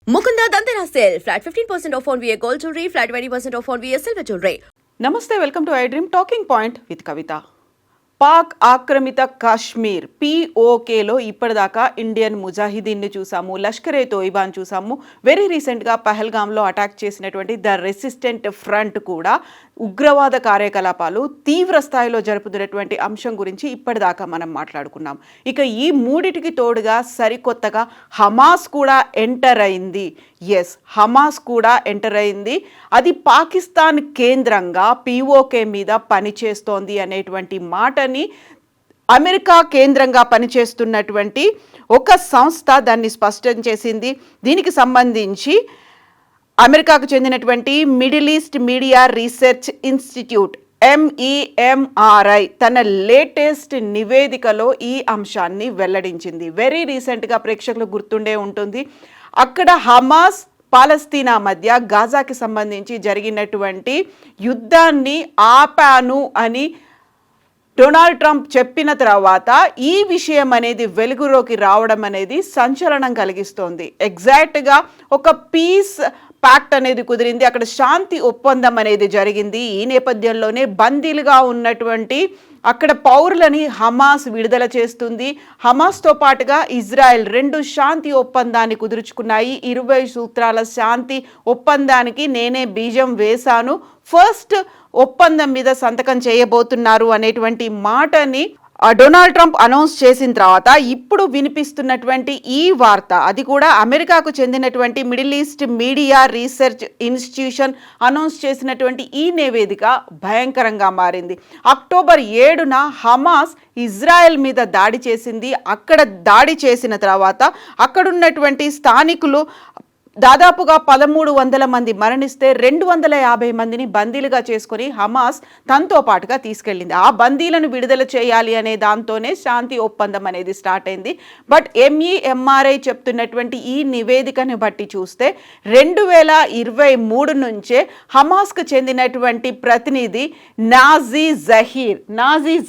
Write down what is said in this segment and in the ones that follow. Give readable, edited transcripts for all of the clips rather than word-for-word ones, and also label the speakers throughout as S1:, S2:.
S1: Mukunda Dandana sale. Flat 15% off on VA gold jewelry, flat 20% off on VA silver jewelry.
S2: Namaste, welcome to iDream Talking Point with Kavita. Pak ఆక్రమిత కాశ్మీర్ POKలో ఇప్పటిదాకా Indian ముజాహిదీన్ని చూసాము, లష్కరే తోయిబాన్ చూసాము. Very రీసెంట్గా పహల్గామ్లో attack చేసినటువంటి the resistant front కూడా ఉగ్రవాద కార్యకలాపాలు తీవ్ర స్థాయిలో జరుపుతున్నటువంటి అంశం గురించి ఇప్పటిదాకా మనం మాట్లాడుకున్నాం. ఇక ఈ మూడిటికి తోడుగా సరికొత్తగా హమాస్ కూడా ఎంటర్ అయింది. హమాస్ కూడా ఎంటర్ అయింది. అది పాకిస్తాన్ కేంద్రంగా POK మీద పనిచేస్తోంది అనేటువంటి మాటని అమెరికా కేంద్రంగా పనిచేస్తున్నటువంటి ఒక సంస్థ దాన్ని స్పష్టం చేసింది. దీనికి సంబంధించి అమెరికాకు చెందినటువంటి middle east media research institute MEMRI తన లేటెస్ట్ నివేదికలో ఈ అంశాన్ని వెల్లడించింది. వెరీ రీసెంట్గా ప్రేక్షకులకు గుర్తుండే ఉంటుంది, అక్కడ హమాస్ పాలస్తీనా మధ్య గాజాకి సంబంధించి జరిగినటువంటి యుద్ధాన్ని ఆపాను అని డొనాల్డ్ ట్రంప్ చెప్పిన తర్వాత ఈ విషయం అనేది వెలుగులోకి రావడం అనేది సంచలనం కలిగిస్తోంది. ఎగ్జాక్ట్గా ఒక పీస్ ప్యాక్ట్ అనేది కుదిరింది, అక్కడ శాంతి ఒప్పందం అనేది జరిగింది. ఈ నేపథ్యంలోనే బందీలుగా ఉన్నటువంటి అక్కడ పౌరులని హమాస్ విడుదల చేస్తుంది. హమాస్తో పాటుగా ఇజ్రాయెల్ 2 శాంతి ఒప్పందాన్ని కుదుర్చుకున్నాయి. 20 సూత్రాల శాంతి ఒప్పందానికి నేనే బీజం వేశాను, ఫస్ట్ ఒప్పందం మీద సంతకం చేయబోతున్నారు అనేటువంటి మాటని డొనాల్డ్ ట్రంప్ అనౌన్స్ చేసిన తర్వాత ఇప్పుడు వినిపిస్తున్నటువంటి ఈ వార్త, అది కూడా అమెరికాకు చెందినటువంటి middle east media research institution announce చేసినటువంటి ఈ నివేదిక భయంకరంగా మారింది. అక్టోబర్ 7న హమాస్ ఇజ్రాయెల్ మీద దాడి చేసింది. అక్కడ దాడి చేసిన తర్వాత అక్కడున్నటువంటి స్థానికులు దాదాపుగా 1300 మంది మరణిస్తే 250 మందిని బందీలుగా చేసుకొని హమాస్ తనతో పాటుగా తీసుకెళ్ళింది. ఆ బందీలను విడుదల చేయాలి అనే దాంతోనే శాంతి ఒప్పందం అనేది స్టార్ట్ అయింది. బట్ MEMRI చెప్తున్నటువంటి ఈ నివేదికను బట్టి చూస్తే 2023 నుంచే హమాస్కు చెందినటువంటి ప్రతినిధి నాజీ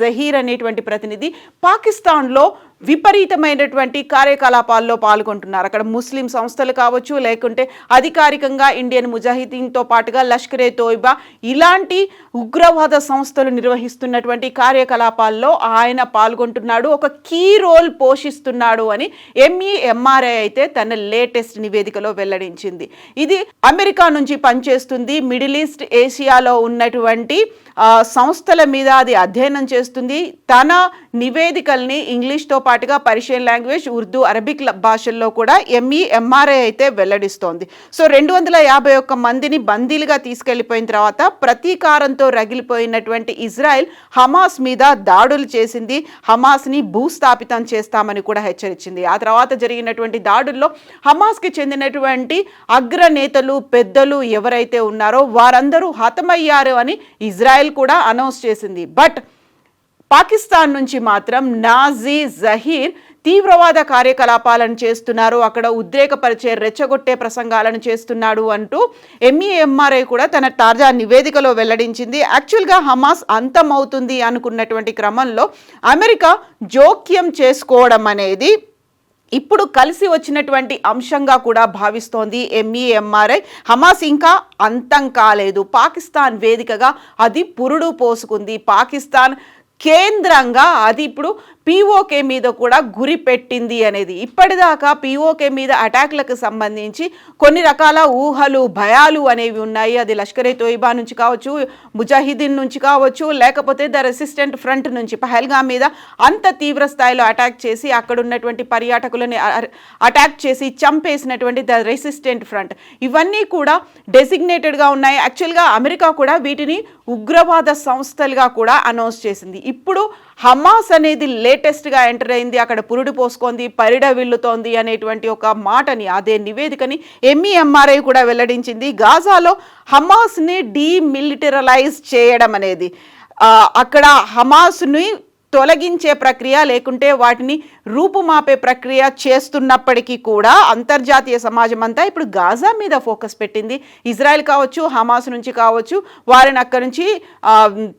S2: జహీర్ అనేటువంటి ప్రతినిధి పాకిస్తాన్లో విపరీతమైనటువంటి కార్యకలాపాల్లో పాల్గొంటున్నారు. అక్కడ ముస్లిం సంస్థలు కావచ్చు, లేకుంటే అధికారికంగా ఇండియన్ ముజాహిదీన్తో పాటుగా లష్కరే తోయిబా ఇలాంటి ఉగ్రవాద సంస్థలు నిర్వహిస్తున్నటువంటి కార్యకలాపాల్లో ఆయన పాల్గొంటున్నాడు, ఒక కీ రోల్ పోషిస్తున్నాడు అని MEMRI అయితే తన లేటెస్ట్ నివేదికలో వెల్లడించింది. ఇది అమెరికా నుంచి పనిచేస్తుంది, మిడిల్ ఈస్ట్ ఏషియాలో ఉన్నటువంటి సంస్థల మీద అది అధ్యయనం చేస్తుంది. తన నివేదికల్ని ఇంగ్లీష్తో పాటుగా పర్షియన్ లాంగ్వేజ్, ఉర్దూ, అరబిక్ భాషల్లో కూడా MEMRI అయితే వెల్లడిస్తోంది. సో 251 మందిని బందీలుగా తీసుకెళ్లిపోయిన తర్వాత ప్రతీకారంతో రగిలిపోయినటువంటి ఇజ్రాయెల్ హమాస్ మీద దాడులు చేసింది. హమాస్ని భూస్థాపితం చేస్తామని కూడా హెచ్చరించింది. ఆ తర్వాత జరిగినటువంటి దాడుల్లో హమాస్కి చెందినటువంటి అగ్రనేతలు, పెద్దలు ఎవరైతే ఉన్నారో వారందరూ హతమయ్యారు అని ఇజ్రాయెల్ కూడా అనౌన్స్ చేసింది. బట్ పాకిస్తాన్ నుంచి మాత్రం నాజీ జహీర్ తీవ్రవాద కార్యకలాపాలను చేస్తున్నారు, అక్కడ ఉద్రేకపరిచే రెచ్చగొట్టే ప్రసంగాలను చేస్తున్నాడు అంటూ MEMRI కూడా తన తాజా నివేదికలో వెల్లడించింది. యాక్చువల్గా హమాస్ అంతమవుతుంది అనుకున్నటువంటి క్రమంలో అమెరికా జోక్యం చేసుకోవడం అనేది ఇప్పుడు కలిసి వచ్చినటువంటి అంశంగా కూడా భావిస్తోంది MEMRI. హమాస్ ఇంకా అంతం కాలేదు, పాకిస్తాన్ వేదికగా అది పురుడు పోసుకుంది. పాకిస్తాన్ కేంద్రంగా అది ఇప్పుడు POK మీద కూడా గురి పెట్టింది అనేది. ఇప్పటిదాకా POK మీద అటాక్లకు సంబంధించి కొన్ని రకాల ఊహలు, భయాలు అనేవి ఉన్నాయి. అది లష్కరే తోయిబా నుంచి కావచ్చు, ముజాహిదీన్ నుంచి కావచ్చు, లేకపోతే ద రెసిస్టెంట్ ఫ్రంట్ నుంచి పహల్గామ్ మీద అంత తీవ్ర స్థాయిలో అటాక్ చేసి అక్కడ ఉన్నటువంటి పర్యాటకులని అటాక్ చేసి చంపేసినటువంటి ద రెసిస్టెంట్ ఫ్రంట్, ఇవన్నీ కూడా డెసిగ్నేటెడ్గా ఉన్నాయి. యాక్చువల్గా అమెరికా కూడా వీటిని ఉగ్రవాద సంస్థలుగా కూడా అనౌన్స్ చేసింది. ఇప్పుడు హమాస్ అనేది లేటెస్ట్గా ఎంటర్ అయింది, అక్కడ పురుడు పోసుకుంది, పరిడవిల్లుతోంది అనేటువంటి ఒక మాటని, అదే నివేదికని MEMRI కూడా వెల్లడించింది. గాజాలో హమాస్ని డీమిలిటరలైజ్ చేయడం అనేది, అక్కడ హమాస్ని తొలగించే ప్రక్రియ లేకుంటే వాటిని రూపుమాపే ప్రక్రియ చేస్తున్నప్పటికీ కూడా అంతర్జాతీయ సమాజం అంతా ఇప్పుడు గాజా మీద ఫోకస్ పెట్టింది. ఇజ్రాయెల్ కావచ్చు, హమాస్ నుంచి కావచ్చు, వారిని అక్కడి నుంచి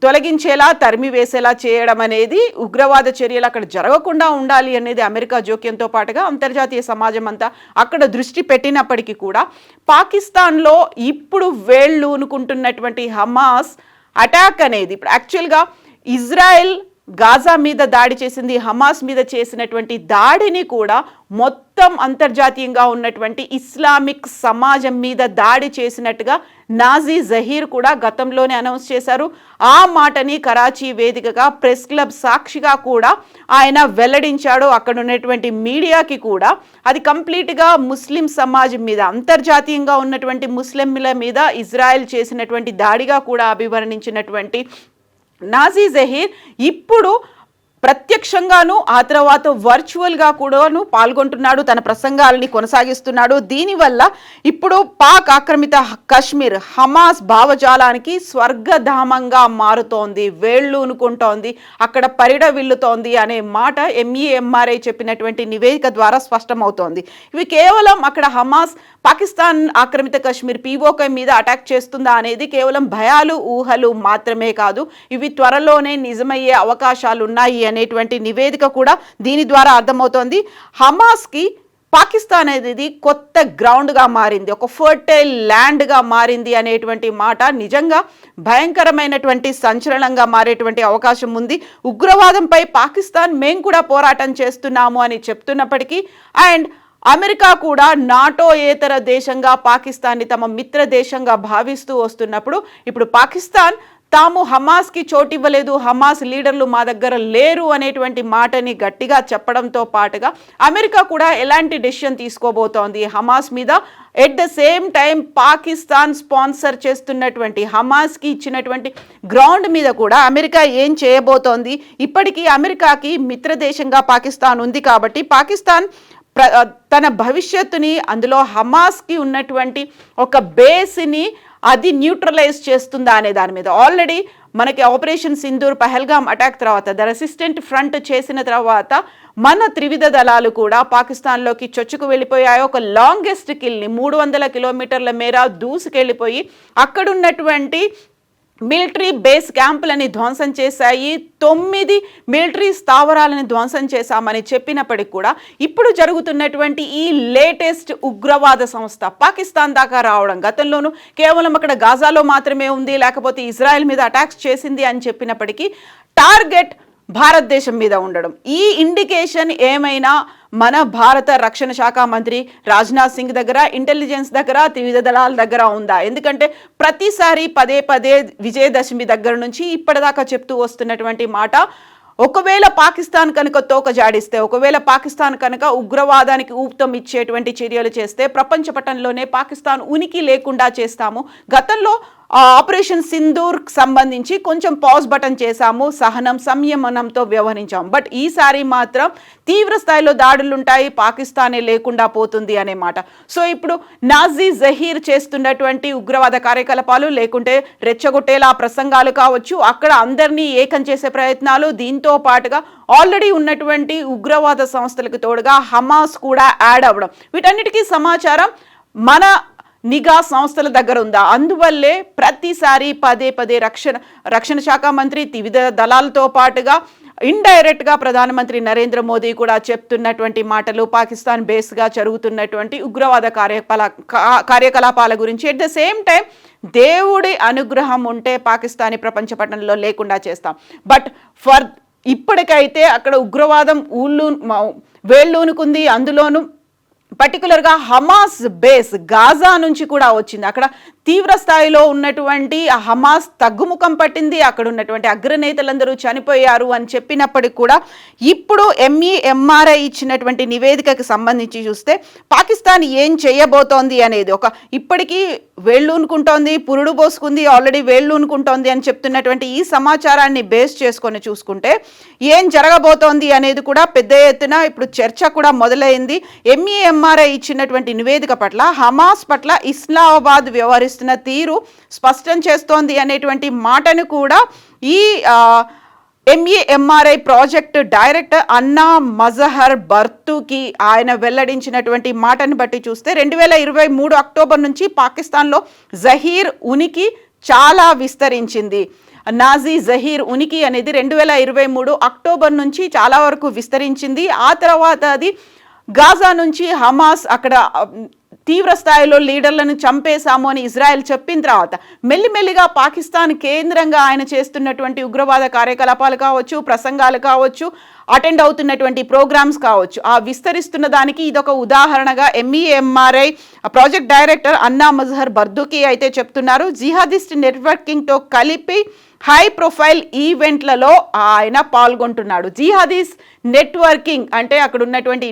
S2: తొలగించేలా తరిమివేసేలా చేయడం అనేది, ఉగ్రవాద చర్యలు అక్కడ జరగకుండా ఉండాలి అనేది అమెరికా జోక్యంతో పాటుగా అంతర్జాతీయ సమాజం అంతా అక్కడ దృష్టి పెట్టినప్పటికీ కూడా పాకిస్తాన్లో ఇప్పుడు వేళ్ళూనుకుంటున్నటువంటి హమాస్ అటాక్ అనేది ఇప్పుడు యాక్చువల్గా ఇజ్రాయెల్ గాజా మీద దాడి చేసింది, హమాస్ మీద చేసినటువంటి దాడిని కూడా మొత్తం అంతర్జాతీయంగా ఉన్నటువంటి ఇస్లామిక్ సమాజం మీద దాడి చేసినట్టుగా నాజీ జహీర్ కూడా గతంలోనే అనౌన్స్ చేశారు. ఆ మాటని కరాచీ వేదికగా ప్రెస్ క్లబ్ సాక్షిగా కూడా ఆయన వెల్లడించాడు. అక్కడ ఉన్నటువంటి మీడియాకి కూడా అది కంప్లీట్గా ముస్లిం సమాజం మీద, అంతర్జాతీయంగా ఉన్నటువంటి ముస్లింల మీద ఇజ్రాయెల్ చేసినటువంటి దాడిగా కూడా అభివర్ణించినటువంటి నాజీ జహీర్ ఇప్పుడు ప్రత్యక్షంగాను ఆ తర్వాత వర్చువల్గా కూడాను పాల్గొంటున్నాడు, తన ప్రసంగాలని కొనసాగిస్తున్నాడు. దీనివల్ల ఇప్పుడు పాక్ ఆక్రమిత కశ్మీర్ హమాస్ భావజాలానికి స్వర్గధామంగా మారుతోంది, వేళ్ళూనుకుంటోంది, అక్కడ పరిడవిల్లుతోంది అనే మాట ఎంఈఎంఆర్ఐ చెప్పినటువంటి నివేదిక ద్వారా స్పష్టమవుతోంది. ఇవి కేవలం అక్కడ హమాస్ పాకిస్తాన్ ఆక్రమిత కశ్మీర్ పీఓకే మీద అటాక్ చేస్తుందా అనేది కేవలం భయాలు, ఊహలు మాత్రమే కాదు, ఇవి త్వరలోనే నిజమయ్యే అవకాశాలు ఉన్నాయి అనేటువంటి నివేదిక కూడా దీని ద్వారా అర్థమవుతోంది. హమాస్కి పాకిస్తాన్ అనేది కొత్త గ్రౌండ్గా మారింది, ఒక ఫర్టైల్ ల్యాండ్గా మారింది అనేటువంటి మాట నిజంగా భయంకరమైనటువంటి సంచలనంగా మారేటువంటి అవకాశం ఉంది. ఉగ్రవాదంపై పాకిస్తాన్ మేము కూడా పోరాటం చేస్తున్నాము అని చెప్తున్నప్పటికీ, అండ్ అమెరికా కూడా నాటోయేతర దేశంగా పాకిస్తాన్ని తమ మిత్ర దేశంగా భావిస్తూ వస్తున్నప్పుడు ఇప్పుడు పాకిస్తాన్ తాము హమాస్కి చోటివ్వలేదు, హమాస్ లీడర్లు మా దగ్గర లేరు అనేటువంటి మాటని గట్టిగా చెప్పడంతో పాటుగా అమెరికా కూడా ఎలాంటి డెసిషన్ తీసుకోబోతోంది హమాస్ మీద, at the same time Pakistan sponsor చేస్తున్నటువంటి హమాస్కి ఇచ్చినటువంటి గ్రౌండ్ మీద కూడా అమెరికా ఏం చేయబోతోంది. ఇప్పటికీ అమెరికాకి మిత్ర దేశంగా పాకిస్తాన్ ఉంది కాబట్టి పాకిస్తాన్ తన భవిష్యత్తుని, అందులో హమాస్కి ఉన్నటువంటి ఒక బేస్ని అది న్యూట్రలైజ్ చేస్తుందా అనే దాని మీద ఆల్రెడీ మనకి ఆపరేషన్ సింధూర్, పహల్గామ్ అటాక్ తర్వాత ద రెసిస్టెంట్ ఫ్రంట్ చేసిన తర్వాత మన త్రివిధ దళాలు కూడా పాకిస్తాన్లోకి చొచ్చుకు వెళ్ళిపోయాయి. ఒక లాంగెస్ట్ కిల్ని 300 కిలోమీటర్ల మేర దూసుకెళ్ళిపోయి అక్కడున్నటువంటి మిలిటరీ బేస్ క్యాంపులని ధ్వంసం చేశాయి, 9 మిలిటరీ స్థావరాలను ధ్వంసం చేశామని చెప్పినప్పటికి కూడా ఇప్పుడు జరుగుతున్నటువంటి ఈ లేటెస్ట్ ఉగ్రవాద సంస్థ పాకిస్తాన్ దాకా రావడం, గతంలోనూ కేవలం అక్కడ గాజాలో మాత్రమే ఉంది, లేకపోతే ఇజ్రాయెల్ మీద అటాక్స్ చేసింది అని చెప్పినప్పటికీ టార్గెట్ భారతదేశం మీద ఉండడం, ఈ ఇండికేషన్ ఏమైనా మన భారత రక్షణ శాఖ మంత్రి రాజ్నాథ్ సింగ్ దగ్గర, ఇంటెలిజెన్స్ దగ్గర, త్రివిధ దళాల దగ్గర ఉందా? ఎందుకంటే ప్రతిసారి పదే పదే విజయదశమి దగ్గర నుంచి ఇప్పటిదాకా చెప్తూ వస్తున్నటువంటి మాట, ఒకవేళ పాకిస్తాన్ కనుక తోక జాడిస్తే, ఒకవేళ పాకిస్తాన్ కనుక ఉగ్రవాదానికి ఊపుతం ఇచ్చేటువంటి చర్యలు చేస్తే ప్రపంచ పటంలోనే పాకిస్తాన్ ఉనికి లేకుండా చేస్తాము. గతంలో ఆపరేషన్ సింధూర్కి సంబంధించి కొంచెం పాజ్ బటన్ చేశాము, సహనం సంయమనంతో వ్యవహరించాము, బట్ ఈసారి మాత్రం తీవ్ర స్థాయిలో దాడులుంటాయి, పాకిస్తానే లేకుండా పోతుంది అనే మాట. సో ఇప్పుడు నాజీ జహీర్ చేస్తున్నటువంటి ఉగ్రవాద కార్యకలాపాలు, లేకుంటే రెచ్చగొట్టేలా ప్రసంగాలు కావచ్చు, అక్కడ అందరినీ ఏకం చేసే ప్రయత్నాలు, దీంతో పాటుగా ఆల్రెడీ ఉన్నటువంటి ఉగ్రవాద సంస్థలకు తోడుగా హమాస్ కూడా యాడ్ అవ్వడం, వీటన్నిటికీ సమాచారం మన నిఘా సంస్థల దగ్గర ఉందా? అందువల్లే ప్రతిసారి పదే పదే రక్షణ శాఖ మంత్రి త్రివిధ దళాలతో పాటుగా ఇండైరెక్ట్గా ప్రధానమంత్రి నరేంద్ర మోదీ కూడా చెప్తున్నటువంటి మాటలు పాకిస్తాన్ బేస్గా జరుగుతున్నటువంటి ఉగ్రవాద కార్యకలాపాల గురించి. ఎట్ ద సేమ్ టైం దేవుడి అనుగ్రహం ఉంటే పాకిస్తానీ ప్రపంచ పటంలో లేకుండా చేస్తాం, బట్ ఇప్పటికైతే అక్కడ ఉగ్రవాదం వేళ్ళూనుకుంది. అందులోనూ పర్టికులర్గా హమాస్ బేస్ గాజా నుంచి కూడా వచ్చింది. అక్కడ తీవ్ర స్థాయిలో ఉన్నటువంటి హమాస్ తగ్గుముఖం పట్టింది, అక్కడ ఉన్నటువంటి అగ్రనేతలందరూ చనిపోయారు అని చెప్పినప్పటికి కూడా ఇప్పుడు ఎంఈఎంఆర్ఐ ఇచ్చినటువంటి నివేదికకు సంబంధించి చూస్తే పాకిస్తాన్ ఏం చేయబోతోంది అనేది, ఒక ఇప్పటికీ వేళ్ళూనుకుంటోంది, పురుడు పోసుకుంది, ఆల్రెడీ వేళ్ళూనుకుంటోంది అని చెప్తున్నటువంటి ఈ సమాచారాన్ని బేస్ చేసుకొని చూసుకుంటే ఏం జరగబోతోంది అనేది కూడా పెద్ద ఎత్తున ఇప్పుడు చర్చ కూడా మొదలైంది. ఎంఈఎంఆర్ఐ ఇచ్చినటువంటి నివేదిక పట్ల, హమాస్ పట్ల ఇస్లామాబాద్ వ్యవహరిస్తున్న తీరు స్పష్టం చేస్తోంది అనేటువంటి మాటను కూడా ఈ ఎంఈఎంఆర్ఐ ప్రాజెక్ట్ డైరెక్టర్ అన్నా మజహర్ బర్తుకి ఆయన వెల్లడించినటువంటి మాటను బట్టి చూస్తే 2023 అక్టోబర్ నుంచి పాకిస్తాన్లో జహీర్ ఉనికి చాలా విస్తరించింది. నాజీ జహీర్ ఉనికి అనేది 2023 అక్టోబర్ నుంచి చాలా వరకు విస్తరించింది. ఆ తర్వాత అది గాజా నుంచి హమాస్ అక్కడ తీవ్ర స్థాయిలో లీడర్లను చంపేశాము అని ఇజ్రాయెల్ చెప్పిన తర్వాత మెల్లిమెల్లిగా పాకిస్తాన్ కేంద్రంగా ఆయన చేస్తున్నటువంటి ఉగ్రవాద కార్యకలాపాలు కావచ్చు, ప్రసంగాలు కావచ్చు, అటెండ్ అవుతున్నటువంటి ప్రోగ్రామ్స్ కావచ్చు, ఆ విస్తరిస్తున్న దానికి ఇదొక ఉదాహరణగా ఎంఈఎంఆర్ఐ ప్రాజెక్ట్ డైరెక్టర్ అన్నా మజహర్ బర్దుకి అయితే చెప్తున్నారు. జిహాదిస్ట్ నెట్వర్కింగ్తో కలిపి హై ప్రొఫైల్ ఈవెంట్లలో ఆయన పాల్గొంటున్నాడు. జిహాదీస్ నెట్వర్కింగ్ అంటే అక్కడ ఉన్నటువంటి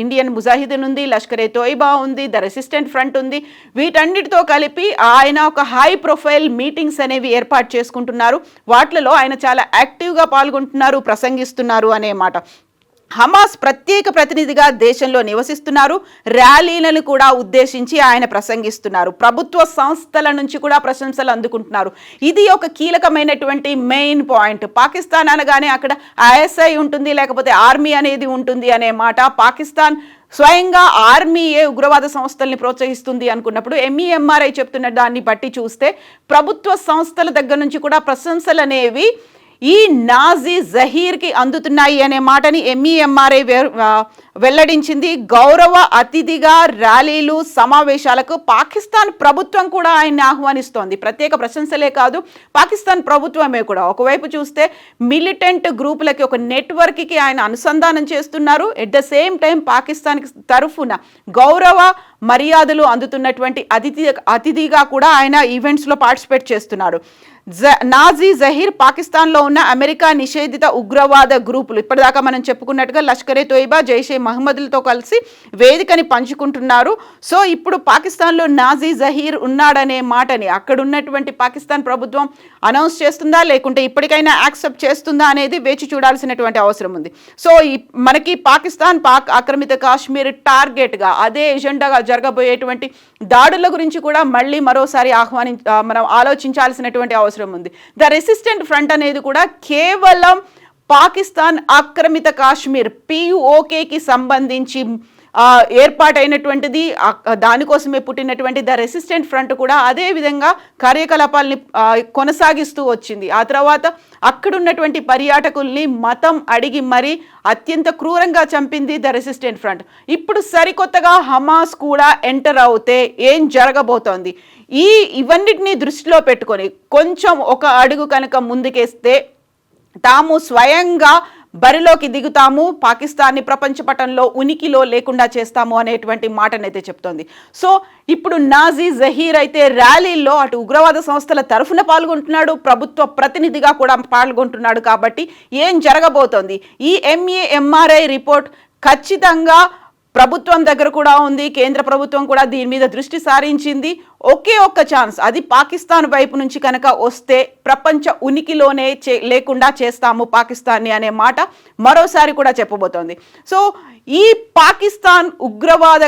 S2: ఇండియన్ ముజాహిదీన్ ఉంది, లష్కరే తోయిబా ఉంది, ద రెసిస్టెంట్ ఫ్రంట్ ఉంది. వీటన్నిటితో కలిపి ఆయన ఒక హై ప్రొఫైల్ మీటింగ్స్ అనేవి ఏర్పాటు చేసుకుంటున్నారు. వాటిలో ఆయన చాలా యాక్టివ్గా పాల్గొంటున్నారు, ప్రసంగిస్తున్నారు అనే మాట. హమాస్ ప్రత్యేక ప్రతినిధిగా దేశంలో నివసిస్తున్నారు. ర్యాలీలను కూడా ఉద్దేశించి ఆయన ప్రసంగిస్తున్నారు. ప్రభుత్వ సంస్థల నుంచి కూడా ప్రశంసలు అందుకుంటున్నారు. ఇది ఒక కీలకమైనటువంటి మెయిన్ పాయింట్. పాకిస్తాన్ అనగానే అక్కడ ఐఎస్ఐ ఉంటుంది, లేకపోతే ఆర్మీ అనేది ఉంటుంది అనే మాట. పాకిస్తాన్ స్వయంగా ఆర్మీయే ఉగ్రవాద సంస్థల్ని ప్రోత్సహిస్తుంది అనుకున్నప్పుడు ఎంఈఎంఆర్ఐ చెప్తున్న దాన్ని బట్టి చూస్తే ప్రభుత్వ సంస్థల దగ్గర నుంచి కూడా ప్రశంసలు అనేవి ఈ నాజీ జహీర్కి అందుతున్నాయి అనే మాటని ఎంఈఎంఆర్ఐ వెల్లడించింది. గౌరవ అతిథిగా ర్యాలీలు, సమావేశాలకు పాకిస్తాన్ ప్రభుత్వం కూడా ఆయన్ని ఆహ్వానిస్తోంది. ప్రత్యేక ప్రశంసలే కాదు, పాకిస్తాన్ ప్రభుత్వమే కూడా ఒకవైపు చూస్తే మిలిటెంట్ గ్రూపులకి ఒక నెట్వర్క్కి ఆయన అనుసంధానం చేస్తున్నారు. ఎట్ ద సేమ్ టైం పాకిస్తాన్కి తరఫున గౌరవ మర్యాదలు అందుతున్నటువంటి అతిథిగా కూడా ఆయన ఈవెంట్స్లో పార్టిసిపేట్ చేస్తున్నారు. నాజీ జహీర్ పాకిస్తాన్లో ఉన్న అమెరికా నిషేధిత ఉగ్రవాద గ్రూపులు ఇప్పటిదాకా మనం చెప్పుకున్నట్టుగా లష్కరే తోయిబా, జైషే మహమ్మద్లతో కలిసి వేదికని పంచుకుంటున్నారు. సో ఇప్పుడు పాకిస్తాన్లో నాజీ జహీర్ ఉన్నాడనే మాటని అక్కడ ఉన్నటువంటి పాకిస్తాన్ ప్రభుత్వం అనౌన్స్ చేస్తుందా, లేకుంటే ఇప్పటికైనా యాక్సెప్ట్ చేస్తుందా అనేది వేచి చూడాల్సినటువంటి అవసరం ఉంది. సో మనకి పాకిస్తాన్ పాక్ ఆక్రమిత కాశ్మీర్ టార్గెట్గా అదే ఎజెండాగా జరగబోయేటువంటి దాడుల గురించి కూడా మళ్ళీ మరోసారి మనం ఆలోచించాల్సినటువంటి అవసరం ఉంది. ద రెసిస్టెంట్ ఫ్రంట్ అనేది కూడా కేవలం పాకిస్తాన్ ఆక్రమిత కాశ్మీర్ POKకి సంబంధించి ఏర్పాటైనటువంటిది, దానికోసమే పుట్టినటువంటి ద రెసిస్టెంట్ ఫ్రంట్ కూడా అదే విధంగా కార్యకలాపాలని కొనసాగిస్తూ వచ్చింది. ఆ తర్వాత అక్కడున్నటువంటి పర్యాటకుల్ని మతం అడిగి మరీ అత్యంత క్రూరంగా చంపింది ద రెసిస్టెంట్ ఫ్రంట్. ఇప్పుడు సరికొత్తగా హమాస్ కూడా ఎంటర్ అవుతే ఏం జరగబోతోంది? ఇవన్నిటిని దృష్టిలో పెట్టుకొని కొంచెం ఒక అడుగు కనుక ముందుకేస్తే తాము స్వయంగా బరిలోకి దిగుతాము, పాకిస్తాన్ని ప్రపంచ పటంలో ఉనికిలో లేకుండా చేస్తాము అనేటువంటి మాటనైతే చెప్తోంది. సో ఇప్పుడు నాజీ జహీర్ అయితే ర్యాలీల్లో అటు ఉగ్రవాద సంస్థల తరఫున పాల్గొంటున్నాడు, ప్రభుత్వ ప్రతినిధిగా కూడా పాల్గొంటున్నాడు. కాబట్టి ఏం జరగబోతోంది? ఈ ఎంఈఎంఆర్ఐ రిపోర్ట్ ఖచ్చితంగా ప్రభుత్వం దగ్గర కూడా ఉంది, కేంద్ర ప్రభుత్వం కూడా దీని మీద దృష్టి సారించింది. ఒకే ఒక్క ఛాన్స్, అది పాకిస్తాన్ వైపు నుంచి కనుక వస్తే ప్రపంచ ఉనికిలోనే లేకుండా చేస్తాము పాకిస్తాన్ని అనే మాట మరోసారి కూడా చెప్పబోతోంది. సో ఈ పాకిస్తాన్ ఉగ్రవాద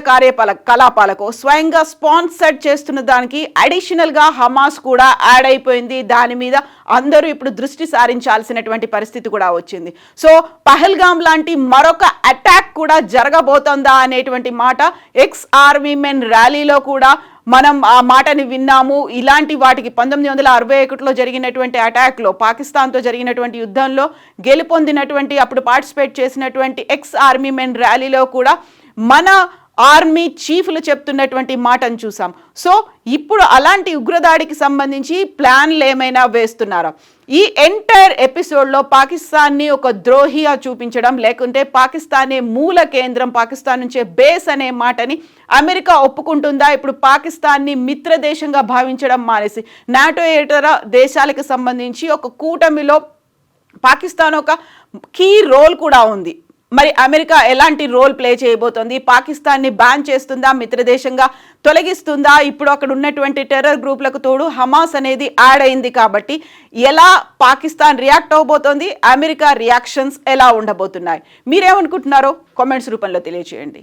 S2: కలాపాలకు స్వయంగా స్పాన్సర్ చేస్తున్న దానికి అడిషనల్గా హమాస్ కూడా యాడ్ అయిపోయింది. దాని మీద అందరూ ఇప్పుడు దృష్టి సారించాల్సినటువంటి పరిస్థితి కూడా వచ్చింది. సో పహల్గామ్ లాంటి మరొక అటాక్ కూడా జరగబోతోందా అనేటువంటి మాట ఎక్స్ ఆర్మీ మెన్ ర్యాలీలో కూడా మనం ఆ మాటని విన్నాము. ఇలాంటి వాటికి 1961లో జరిగినటువంటి అటాక్లో, పాకిస్తాన్తో జరిగినటువంటి యుద్ధంలో గెలుపొందినటువంటి అప్పుడు పార్టిసిపేట్ చేసినటువంటి ఎక్స్ ఆర్మీ మెన్ ర్యాలీలో కూడా మన ఆర్మీ చీఫ్లు చెప్తున్నటువంటి మాటను చూసాం. సో ఇప్పుడు అలాంటి ఉగ్రదాడికి సంబంధించి ప్లాన్లు ఏమైనా వేస్తున్నారా? ఈ ఎంటైర్ ఎపిసోడ్లో పాకిస్తాన్ని ఒక ద్రోహిగా చూపించడం, లేకుంటే పాకిస్తానే మూల కేంద్రం, పాకిస్తాన్ నుంచే బేస్ అనే మాటని అమెరికా ఒప్పుకుంటుందా? ఇప్పుడు పాకిస్తాన్ని మిత్ర దేశంగా భావించడం మానేసి నాటో ఇతర దేశాలకు సంబంధించి ఒక కూటమిలో పాకిస్తాన్ ఒక కీ రోల్ కూడా ఉంది. మరి అమెరికా ఎలాంటి రోల్ ప్లే చేయబోతోంది? పాకిస్తాన్ని బ్యాన్ చేస్తుందా, మిత్రదేశంగా తొలగిస్తుందా? ఇప్పుడు అక్కడ ఉన్నటువంటి టెర్రర్ గ్రూపులకు తోడు హమాస్ అనేది యాడ్ అయింది కాబట్టి ఎలా పాకిస్తాన్ రియాక్ట్ అవబోతోంది, అమెరికా రియాక్షన్స్ ఎలా ఉండబోతున్నాయి? మీరేమనుకుంటున్నారో కామెంట్స్ రూపంలో తెలియజేయండి.